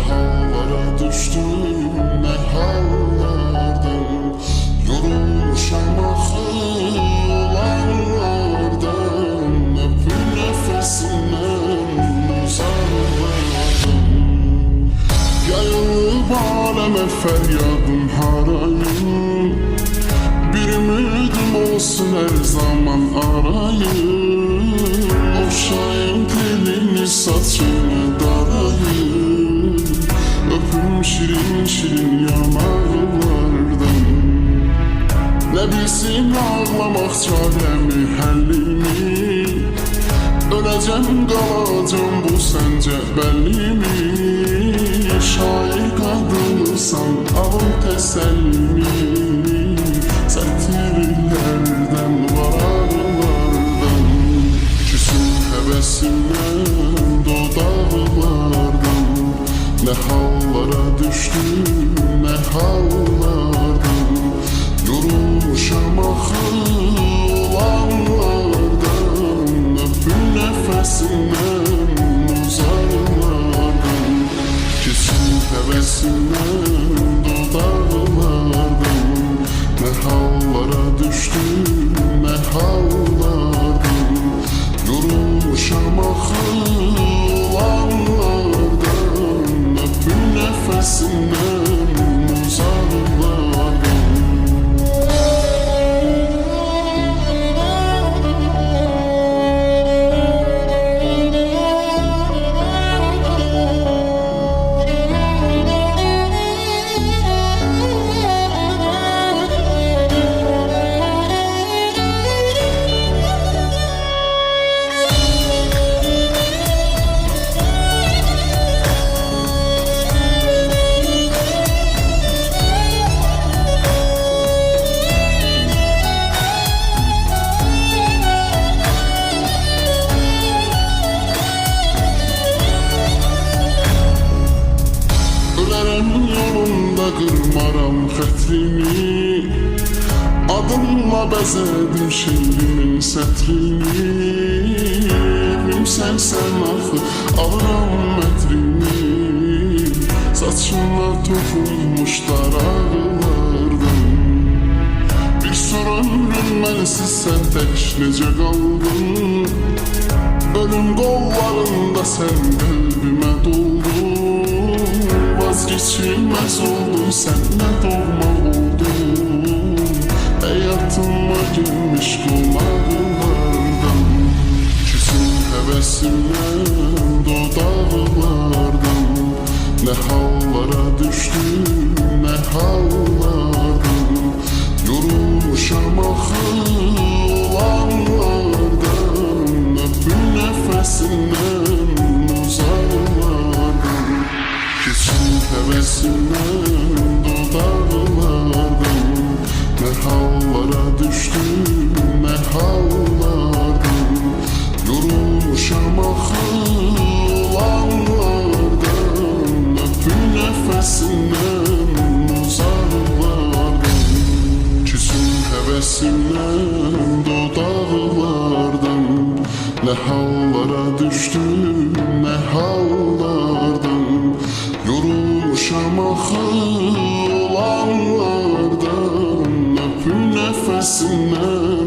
hallara düştüm, ne hallardan. Yorulmuşam axı olanlardan. Öpür nefesinden uzaklardan. Yayılıb aləmə fəryadım harayım. Bir ümidim olsun her zaman arayım. Oşayım telini saçını darayım. Öpüm şirin şirin yanaklardan. Ne bilsin ağlamak çaremi həllimi. Öləcəm qalacam bu səncə bəllimi. Şair qadınısan al təsəllimi. Sətirlərdən vararlardan. Küsün həvəsimdən dodaqlardan. Ne hallara düştüm, ne hallardan. Yorulmuşam axı olanlardan. Öpür nefesinden uzaklardan. Küsün həvəsimdən dodaqlardan. Ne hallara düştüm, ne hallardan. Yorulmuşam axı olanlardan. Öpür nefesinden uzaklardan. Yolunda qırmaram xətrini. Adımla bəzədim şeirimin sətrini. Evimsən sən axı alıram mətrini. Saçına toxunmuş daraqlardan. Bir sonra ömrüm mənsiz sən tək necə qaldın. Ölüm qollarında sən qəlbimə doldun. Vazgeçilmez oldun, senle doğma oldun. Hayatıma girmiş kulaklardan. Küsün hevesimden dodaklardan. Ne hallara düştüm, ne hallardan. Yorulmuşam axı olanlardan. Öpür nefesinden uzaklardan. Küsün hevesimden dodaklardan. Ne hallara düştüm, ne hallardan. Yorulmuşam axı olanlardan. Öpür nefesinden uzaklardan. Küsün hevesimden dodaklardan. Ne hallara düştüm, ne hallardan. Yorulmuşam axı olanlardan. Öpür nefesinden